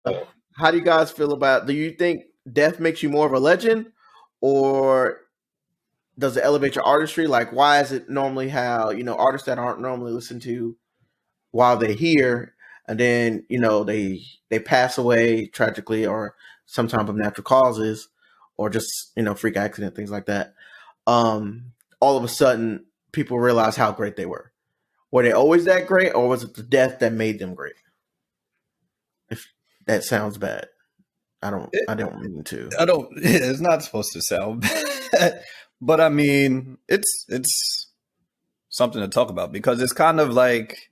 How do you guys feel about? Do you think death makes you more of a legend, or does it elevate your artistry? Like, why is it normally how artists that aren't normally listened to while they're here, and then they pass away tragically, or sometimes of natural causes, or just freak accident, things like that. All of a sudden, people realize how great they were. Were they always that great, or was it the death that made them great? If that sounds bad, I don't mean to. I don't. It's not supposed to sound bad, but I mean, it's something to talk about because it's kind of like,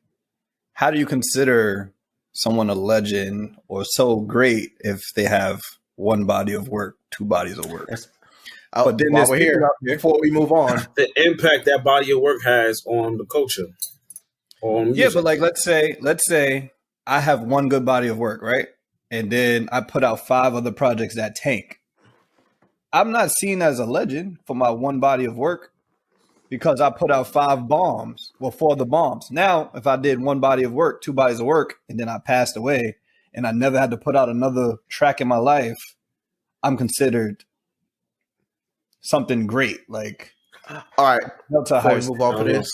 how do you consider someone a legend or so great if they have one body of work, two bodies of work? But then while we're here, before we move on, the impact that body of work has on the culture. Yeah, but like let's say I have one good body of work, right? And then I put out 5 other projects that tank. I'm not seen as a legend for my one body of work because I put out 5 bombs. Well, 4 of the bombs. Now, if I did one body of work, 2 bodies of work, and then I passed away and I never had to put out another track in my life, I'm considered something great. Like, all right, before we move off of this,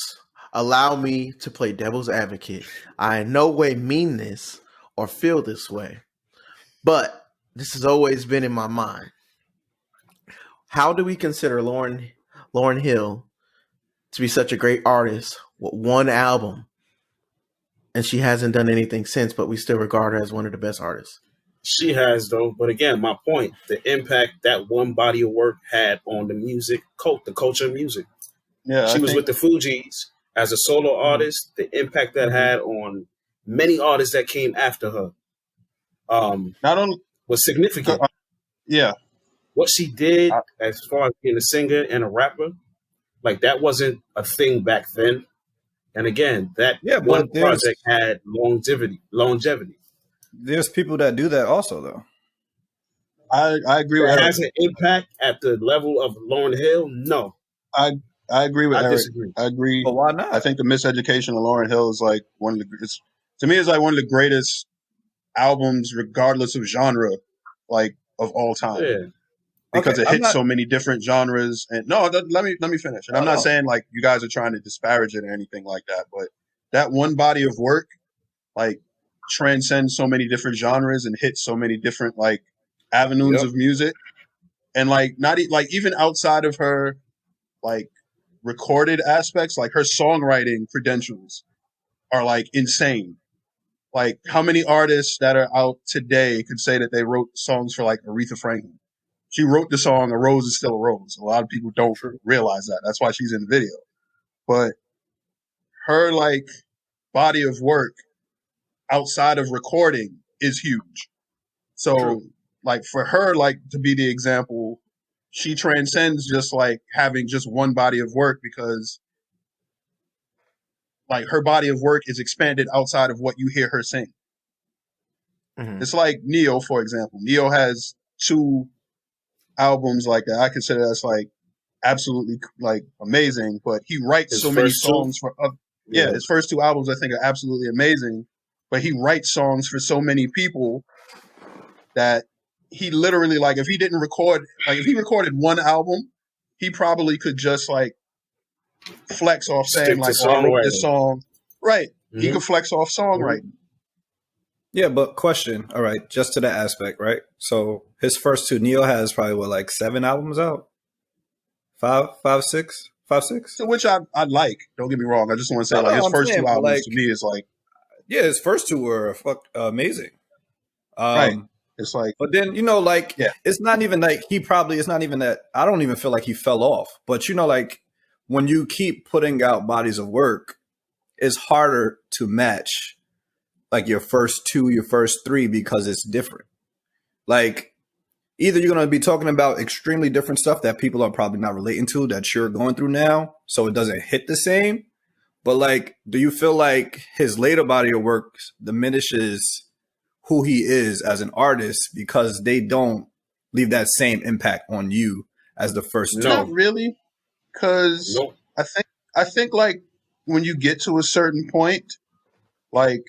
allow me to play devil's advocate. I in no way mean this or feel this way, but this has always been in my mind. How do we consider Lauryn Hill to be such a great artist with one album, and she hasn't done anything since, but we still regard her as one of the best artists? She has, though. But again, my point, the impact that one body of work had on the music, the culture of music. Yeah, she was with the Fugees as a solo artist. The impact that had on many artists that came after her not only was significant. Yeah. What she did as far as being a singer and a rapper, like that wasn't a thing back then. And again, that one project had longevity. There's people that do that also, though. I agree with Eric. Eric. Has an impact at the level of Lauryn Hill? No. I agree with Eric. Disagree. I agree. But why not? I think the miseducation of Lauryn Hill is like one of the, to me, it's like one of the greatest albums, regardless of genre, like of all time. Yeah. Because it hits so many different genres. And no, let me finish. And I'm not saying like you guys are trying to disparage it or anything like that, but that one body of work, like, transcends so many different genres and hits so many different like avenues of music, and like not like even outside of her like recorded aspects, like her songwriting credentials are like insane. Like how many artists that are out today could say that they wrote songs for like Aretha Franklin? She wrote the song "A Rose Is Still a Rose." A lot of people don't realize that. That's why she's in the video. But her like body of work outside of recording is huge. So like for her, like to be the example, she transcends just like having just one body of work, because like her body of work is expanded outside of what you hear her sing. Mm-hmm. It's like Neo, for example. Neo has 2 albums like that I consider that's like absolutely like amazing, but he writes so many songs for his first 2 albums I think are absolutely amazing. But he writes songs for so many people that he literally, like, if he didn't record, like, if he recorded one album, he probably could just, like, flex off saying, like, oh, I wrote this song. Right. Mm-hmm. He could flex off songwriting. Yeah, but question, all right, just to that aspect, right? So his first 2, Neo has probably, what, like 7 albums out? 5, 6? So which I like. Don't get me wrong. I just want to say, like, his first 2 albums like, to me is, like, yeah, his first 2 were amazing. Right. It's like, but then, like, it's not even like it's not even that, I don't even feel like he fell off. But, like, when you keep putting out bodies of work, it's harder to match, like, your first 2, your first 3, because it's different. Like, either you're going to be talking about extremely different stuff that people are probably not relating to, that you're going through now, so it doesn't hit the same. But, like, do you feel like his later body of work diminishes who he is as an artist because they don't leave that same impact on you as the first 2? Not really, because I think, like, when you get to a certain point, like,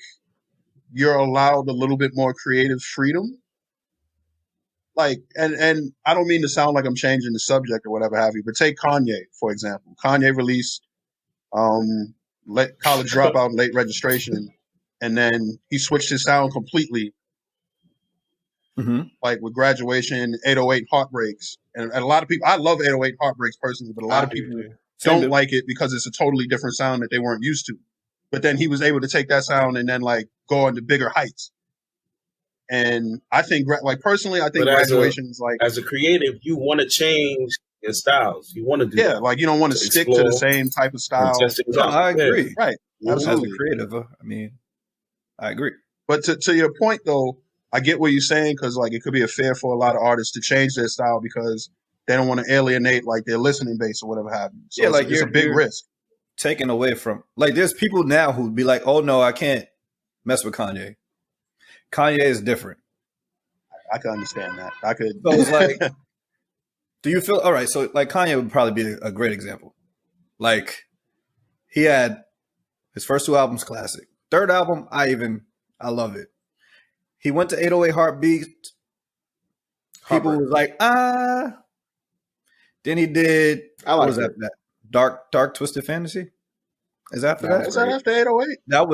you're allowed a little bit more creative freedom. Like, and I don't mean to sound like I'm changing the subject or whatever have you, but take Kanye, for example. Kanye released College Dropout and Late Registration, and then he switched his sound completely, like with Graduation, 808 Heartbreaks. And a lot of people, I love 808 Heartbreaks personally, but a lot of people don't like it because it's a totally different sound that they weren't used to. But then he was able to take that sound and then like go into bigger heights. And I think, like personally, I think Graduation is like, as a creative, you want to change your styles. You want to do that. Like you don't want to stick to the same type of style. No, I agree. Right, absolutely. As a creative, I mean, I agree. But to your point though, I get what you're saying because like it could be a fear for a lot of artists to change their style because they don't want to alienate like their listening base or whatever have you. So yeah, like it's a big risk. Taken away from like there's people now who'd be like, oh no, I can't mess with Kanye. Kanye is different. I can understand that. I could. So it's like, do you feel all right? So like Kanye would probably be a great example. Like he had his first 2 albums classic. Third album, I love it. He went to 808 Heartbeat. People was like, Then he did. What was that? Dark Twisted Fantasy. Is after that? Was that after 808? That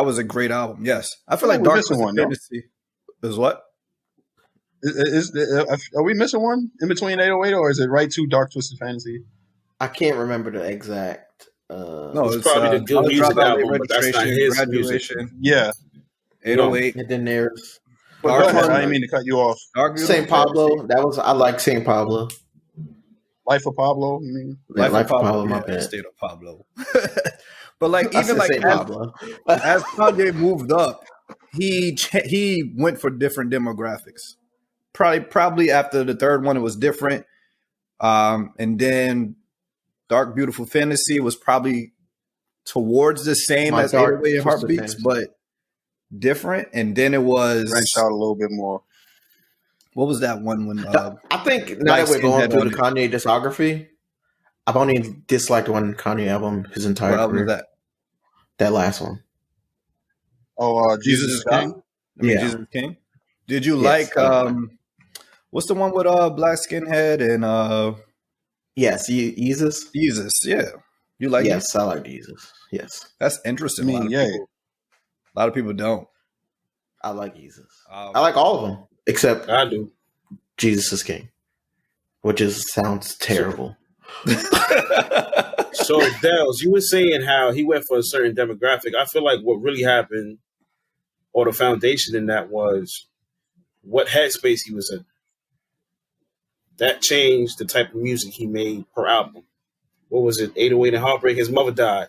was a great album. Yes, I feel like Dark Twisted Fantasy is what. Are we missing one in between 808 or is it right to Dark Twisted Fantasy? I can't remember the exact. No, it's probably the good music album, but that's not his Graduation. Music. Yeah, 808. And then there's. I didn't mean to cut you off. Saint Pablo. I like Saint Pablo. Life of Pablo. You mean Life of Pablo? My bad. State of Pablo. But like even like as Kanye moved up, he went for different demographics. Probably after the third one, it was different. And then Dark Beautiful Fantasy was probably towards the same as 808 and Heartbeats, but different. And then it was branched out a little bit more. What was that one when I think now that we're going through the Kanye discography, I've only disliked one Kanye album his entire career. What album was that? That last one. Oh, Jesus is King? Jesus is King. Did you like what's the one with Black Skinhead and Yes, Jesus? Jesus, yeah. You like Yes, I like Jesus. Yes. That's interesting. A lot of people don't. I like Jesus. I like all of them. Except I do. Jesus is King. Which sounds terrible. So, Dels, you were saying how he went for a certain demographic. I feel like what really happened, or the foundation in that, was what headspace he was in. That changed the type of music he made per album. What was it? 808 and Heartbreak. His mother died.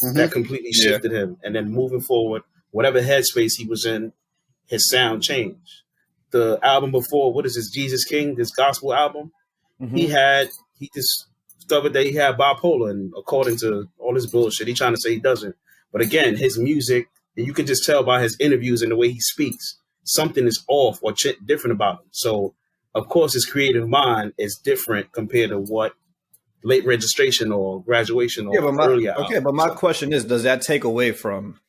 Mm-hmm. That completely shifted him. And then moving forward, whatever headspace he was in, his sound changed. The album before, what is this, Jesus King, this gospel album? Mm-hmm. He discovered that he had bipolar, and according to all this bullshit, he's trying to say he doesn't. But again, his music, and you can just tell by his interviews and the way he speaks, something is off or different about him. So, of course, his creative mind is different compared to what Late Registration or Graduation or earlier albums. Okay, but my question is, does that take away from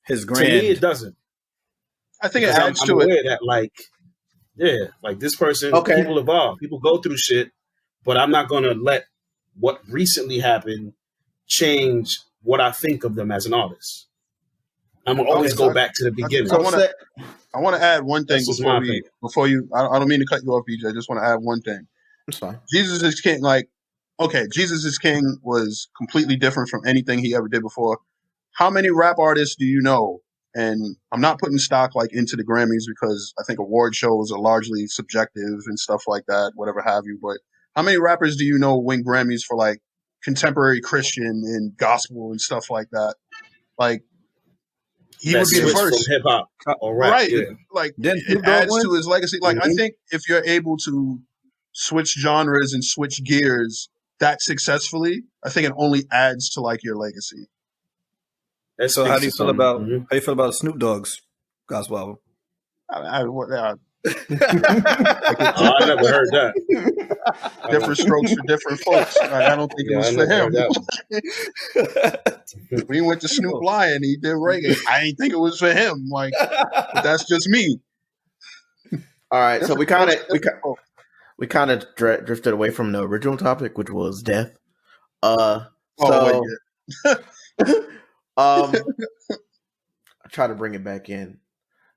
his grand? To me, it doesn't. I think it adds to it. That, like this person, people evolve, people go through shit, but I'm not going to let what recently happened change what I think of them as an artist. I'm going to always go back to the beginning. So I want to add one thing before you. I don't mean to cut you off, BJ. I just want to add one thing. That's fine. Jesus is King. Jesus is King was completely different from anything he ever did before. How many rap artists do you know? And I'm not putting stock into the Grammys because I think award shows are largely subjective and stuff like that, whatever have you. But how many rappers do you know win Grammys for contemporary Christian and gospel and stuff like that? He would be the first hip hop, right? Yeah. It adds to his legacy. I think if you're able to switch genres and switch gears that successfully, I think it only adds to your legacy. So how do you feel about Snoop Dogg's gospel album? I never heard that. different strokes for different folks. Like, I don't think it was for him. We went to Snoop Lion, he did reggae. I didn't think it was for him. Like, but that's just me. All right, so we kind of drifted away from the original topic, which was death. I try to bring it back in.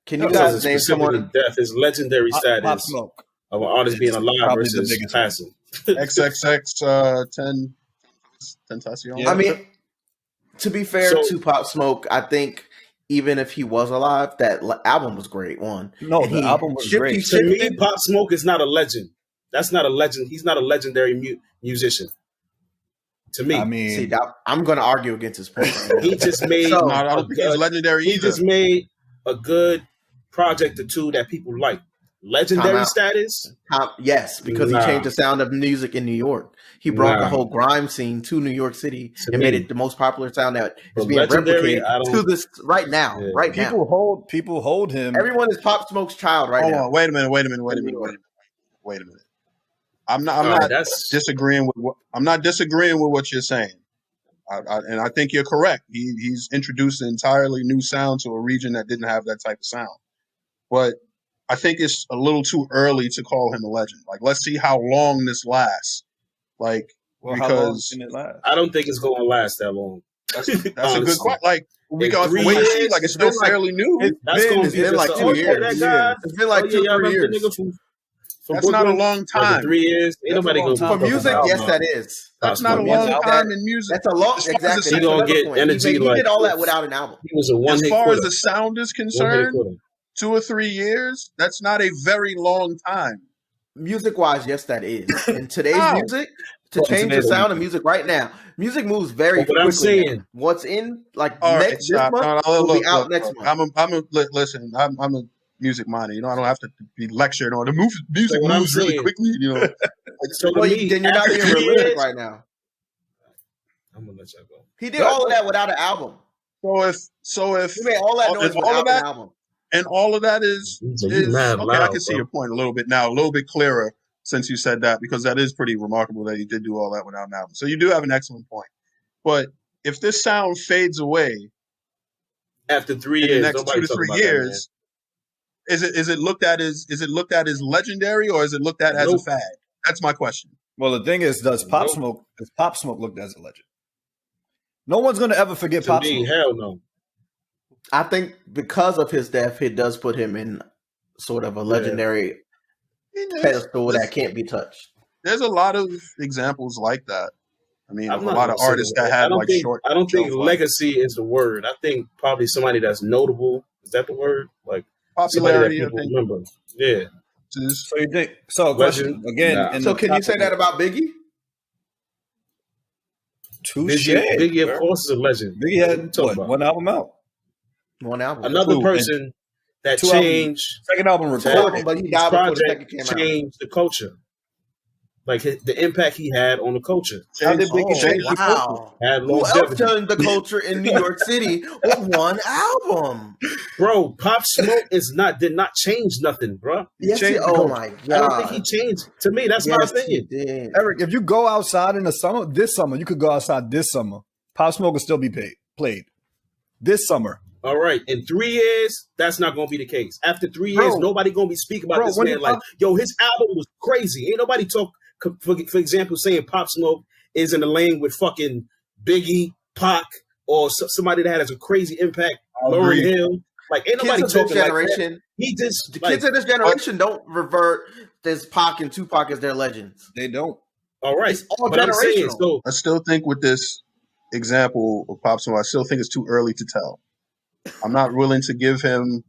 Can you guys name someone? Death is legendary status Pop Smoke of an artist being alive versus passing. XXX Tentacion. Yeah. I mean, to be fair to Pop Smoke, I think even if he was alive, that album was great. The album was great. To me, Pop Smoke is not a legend. That's not a legend. He's not a legendary musician. To me, I mean, I'm going to argue against his point. He just made. I don't think he's legendary either. He just made a good project or two that people like. Legendary status? Yes, because he changed the sound of music in New York. He brought the whole grime scene to New York City and made it the most popular sound that is being replicated to this right now. Yeah. Right now, people hold him. Everyone is Pop Smoke's child right now. Wait a minute. I'm not disagreeing with what you're saying, and I think you're correct. He's introduced an entirely new sound to a region that didn't have that type of sound, but I think it's a little too early to call him a legend. Like, let's see how long this lasts. Like, because how long can it last? I don't think it's going to last that long. That's a good question. Like, we got to wait and see. Like, it's still fairly new. It's been like 2 years. It's been like 2-3 years. That's not a long time. 3 years. Ain't nobody going for music. Yes, that is. That's not a long time in music. That's a long. Exactly. He gonna get energy. He did all that without an album. He was a one. As far as the sound is concerned, 2 or 3 years. That's not a very long time. Music-wise, yes, that is. In today's music, to change the sound of music right now, music moves very quickly. I'm saying, what's in this month will be out next month. I'm a music minor. I don't have to be lectured on the music moves really quickly. Then you're not being realistic right now. I'm gonna let y'all go. He did all of that without an album. So if he made all that noise without an album. And all of that is okay. I can see your point a little bit now, a little bit clearer since you said that, because that is pretty remarkable that he did do all that without an album. So you do have an excellent point. But if this sound fades away after 3 years, in the next 2 to 3 years, is it looked at as legendary, or is it looked at as a fad? That's my question. Well, the thing is, does Pop Smoke looked as a legend? No one's going to ever forget Pop Smoke. Hell no. I think because of his death, it does put him in sort of a legendary pedestal that can't be touched. There's a lot of examples like that. I mean, a lot of artists that had short. I don't think legacy is the word. I think probably somebody that's notable. Is that the word? Like popularity. That people remember. Yeah. So you think? So question again. So can you say that about Biggie? Biggie, of course, is a legend. Biggie had one album out. One album. Another person that changed. Second album recorded, but he died before the second came out. Changed the culture. Like the impact he had on the culture. How did Biggie change the culture? Who else turned the culture in New York City with one album? Bro, Pop Smoke did not change nothing, bro. Oh my God. I don't think he changed. To me, that's my opinion. Eric, if you go outside in the summer, you could go outside this summer. Pop Smoke will still be played. This summer. All right. In 3 years, that's not going to be the case. After 3 years, nobody going to be speaking about this man like, yo, his album was crazy. Ain't nobody talk, for example, saying Pop Smoke is in the lane with fucking Biggie, Pac, or somebody that has a crazy impact, Lauryn Hill. Like, ain't nobody talking like that. The kids of this generation don't revert this Pac and Tupac as their legends. They don't. All right. It's all generational. I still think with this example of Pop Smoke, I still think it's too early to tell. I'm not willing to give him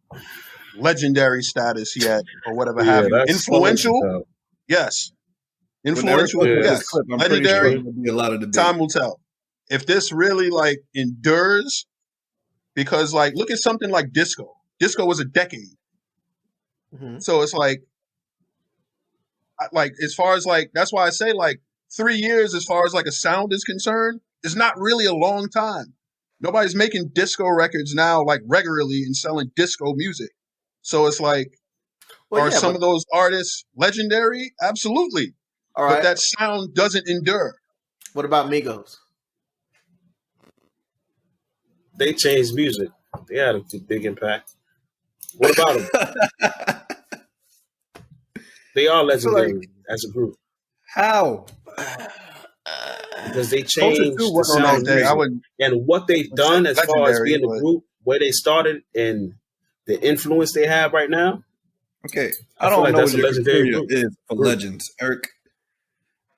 legendary status yet, or whatever have you. Influential, yes. Influential, yes. Legendary, time will tell. If this really endures, because look at something like disco. Disco was a decade, so it's as far as that's why I say 3 years as far as a sound is concerned is not really a long time. Nobody's making disco records now regularly and selling disco music. So it's some of those artists legendary? Absolutely. All right. But that sound doesn't endure. What about Migos? They changed music. They had a big impact. What about them? They are legendary as a group. How? Because they changed the sound of music. And what they've done as far as being a group, where they started and the influence they have right now. Okay, I don't know what your criteria is for legends, Eric.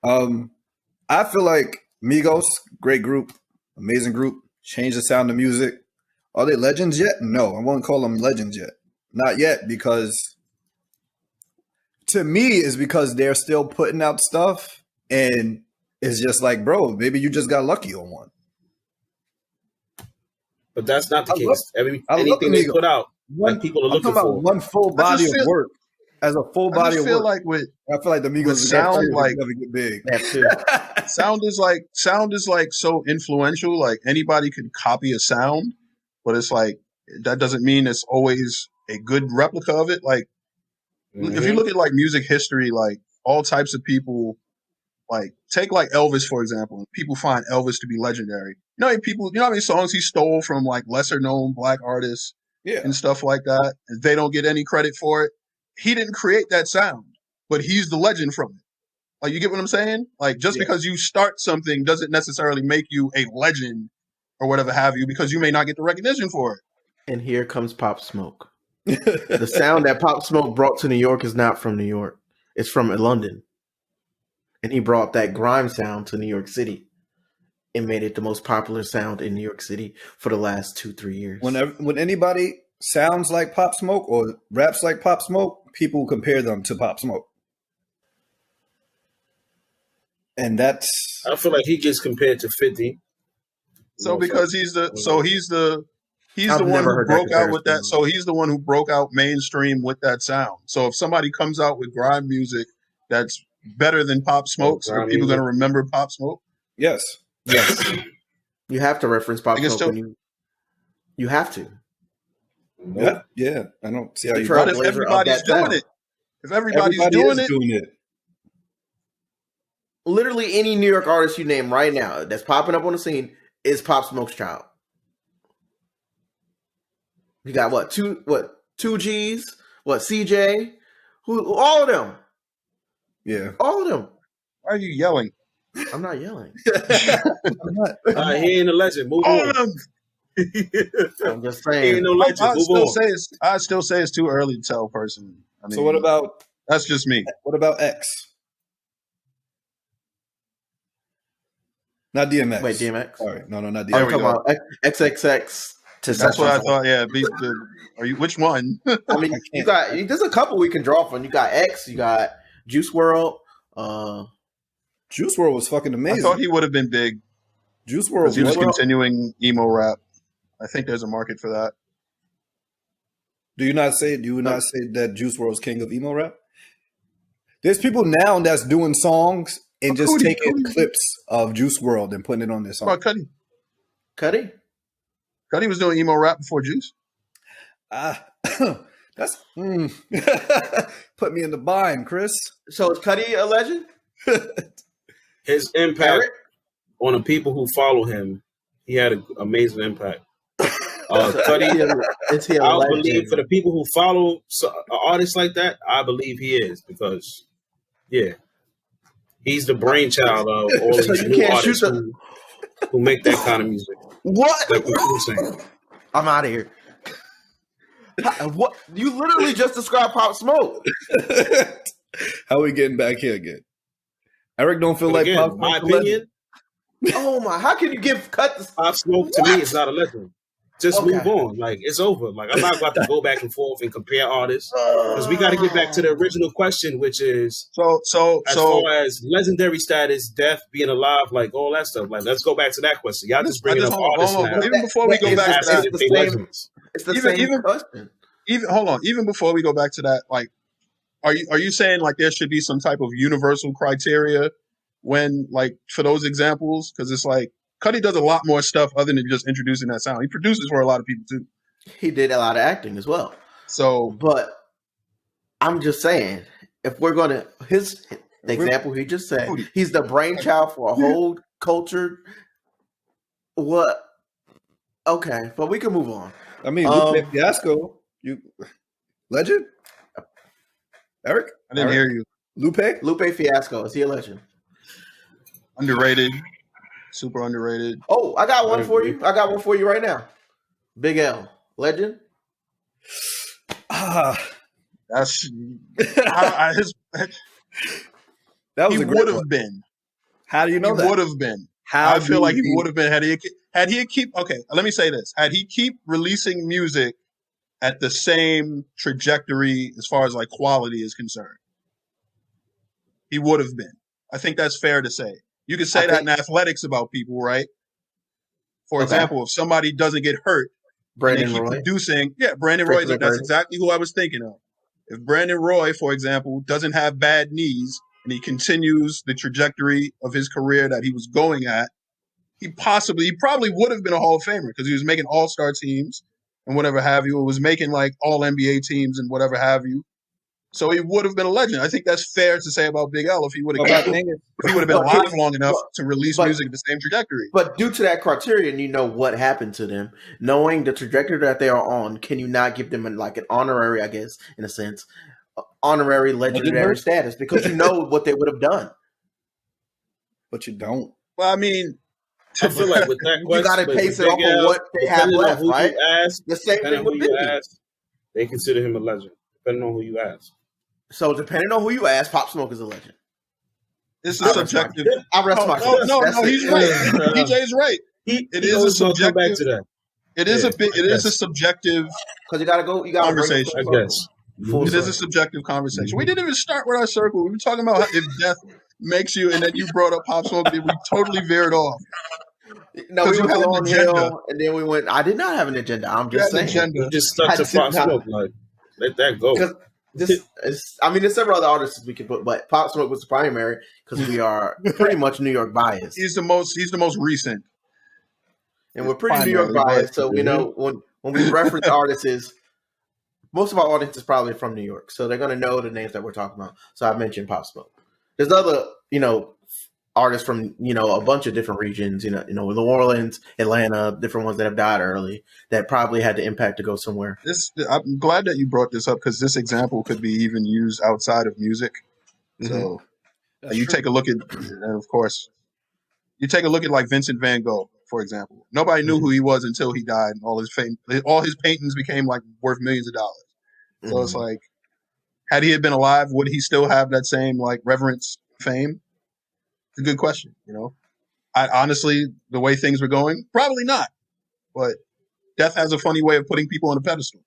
I feel like Migos, great group, amazing group, changed the sound of music. Are they legends yet? No, I won't call them legends yet. Not yet, because to me, it's because they're still putting out stuff, and it's just like, bro, maybe you just got lucky on one. But that's not the case. Anything they put out, like people are looking for. One full body of work. As a full body of work. I feel like the Migos sound like never get big. sound is like so influential. Like anybody can copy a sound, but it's like that doesn't mean it's always a good replica of it. Like if you look at like music history, like all types of people, like take like Elvis for example. People find Elvis to be legendary. You know how many songs he stole from like lesser known black artists and stuff like that, and they don't get any credit for it. He didn't create that sound, but he's the legend from it. Like, you get what I'm saying? Like, just because you start something doesn't necessarily make you a legend or whatever have you, because you may not get the recognition for it. And here comes Pop Smoke. The sound that Pop Smoke brought to New York is not from New York. It's from London. And he brought that grime sound to New York City and made it the most popular sound in New York City for the last 2-3 years. When anybody sounds like Pop Smoke or raps like Pop Smoke, people compare them to Pop Smoke. And that's... I feel like he gets compared to 50. So because he's the one who broke out with that. So he's the one who broke out mainstream with that sound. So if somebody comes out with grime music that's better than Pop Smoke, are people going to remember Pop Smoke? Yes. You have to reference Pop Smoke when you have to. Yeah. I don't see how you. But if everybody's doing it, doing it, literally any New York artist you name right now that's popping up on the scene is Pop Smoke's child. You got two Gs, CJ, all of them. Yeah, all of them. Why are you yelling? I'm not yelling. I'm not. He ain't a legend. Move on. I'm just saying. I still say it's too early to tell a person. I mean, so what about? That's just me. What about X? Not DMX. Wait, DMX. All right, no, not DMX. I'm talking about XXX. That's what I thought. Yeah. Are you? Which one? I mean, there's a couple we can draw from. You got X. You got Juice WRLD. Juice WRLD was fucking amazing. I thought he would have been big. Juice WRLD. He was continuing emo rap. I think there's a market for that. Do you not say that Juice WRLD is king of emo rap? There's people now that's doing songs and just taking clips of Juice WRLD and putting it on their song. What about Cudi? Cudi was doing emo rap before Juice. That's put me in the bind, Chris. So is Cudi a legend? His impact on the people who follow him, he had an amazing impact. Cudi, I believe for the people who follow artists like that, I believe he is, because he's the brainchild of all these new artists who make that kind of music. What? Like what you were saying. I'm out of here. What? You literally just described Pop Smoke. How are we getting back here again? Eric don't feel like Pop Smoke. My opinion. Oh my! How can you cut this? Pop Smoke to me is not a legend. Just move on. Like, it's over. Like, I'm not about to go back and forth and compare artists, because we got to get back to the original question, which is as far as legendary status, death, being alive, like all that stuff. Like, let's go back to that question. Y'all just bringing up artists now. Even before we go back to that, it's the same question. Even before we go back to that, like, are you saying like there should be some type of universal criteria when, like, for those examples? Because it's like, Cudi does a lot more stuff other than just introducing that sound. He produces for a lot of people too. He did a lot of acting as well. So, but I'm just saying, if we're gonna The example he just said. He's the brainchild for a whole culture. What? Okay, but we can move on. I mean, Lupe Fiasco, you legend. Eric, I didn't hear you. Lupe Fiasco, is he a legend? Underrated, super underrated. Oh, I got one for you. I got one for you right now. Big L, legend. That's that was he would have been. How do you know that? He would have been. I feel like he would have been had he keep. Okay, let me say this: had he keep releasing music at the same trajectory as far as like quality is concerned, he would have been. I think that's fair to say. You could say that in athletics about people, right? For example, if somebody doesn't get hurt, Brandon and they keep Roy. producing, Brandon Roy. That's exactly who I was thinking of. If Brandon Roy, for example, doesn't have bad knees and he continues the trajectory of his career that he was going at, he probably would have been a Hall of Famer because he was making all-star teams and whatever have you. It was making like all NBA teams and whatever have you. So he would have been a legend. I think that's fair to say about Big L if he would have been alive long enough to release music at the same trajectory. But due to that criterion, you know what happened to them. Knowing the trajectory that they are on, can you not give them like an honorary, I guess, in a sense, honorary legendary status? Because you know what they would have done. But you don't. Well, I mean, I feel like with that question, you got to base it off of what they have left, right? The same thing with Biggie. They consider him a legend, depending on who you ask. So depending on who you ask, Pop Smoke is a legend. This is subjective. I rest my case. No, he's right. DJ's right. It is a subjective. Back to that. It is a subjective. Because you got to go. You got conversation. I guess it is a subjective conversation. We didn't even start with our circle. We were talking about if death makes you, and then you brought up Pop Smoke. We totally veered off. No, we had Lauryn Hill, and then we went. I did not have an agenda. I'm just saying. You just stuck to Pop Smoke. Like, let that go. There's several other artists we could put, but Pop Smoke was the primary because we are pretty much New York biased. He's the most recent, and we're pretty New York biased. So you know when we reference artists, most of our audience is probably from New York, so they're going to know the names that we're talking about. So I mentioned Pop Smoke. There's other artists from a bunch of different regions, New Orleans, Atlanta, different ones that have died early that probably had the impact to go somewhere. I'm glad that you brought this up because this example could be even used outside of music. So take a look at, and of course, you take a look at like Vincent Van Gogh, for example. Nobody knew who he was until he died, and all his paintings became like worth millions of dollars. So it's like, had he been alive, would he still have that same like reverence, fame? It's a good question. I honestly, the way things were going, probably not. But death has a funny way of putting people on a pedestal.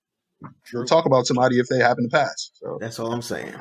We'll talk about somebody if they happen to pass. So that's all I'm saying.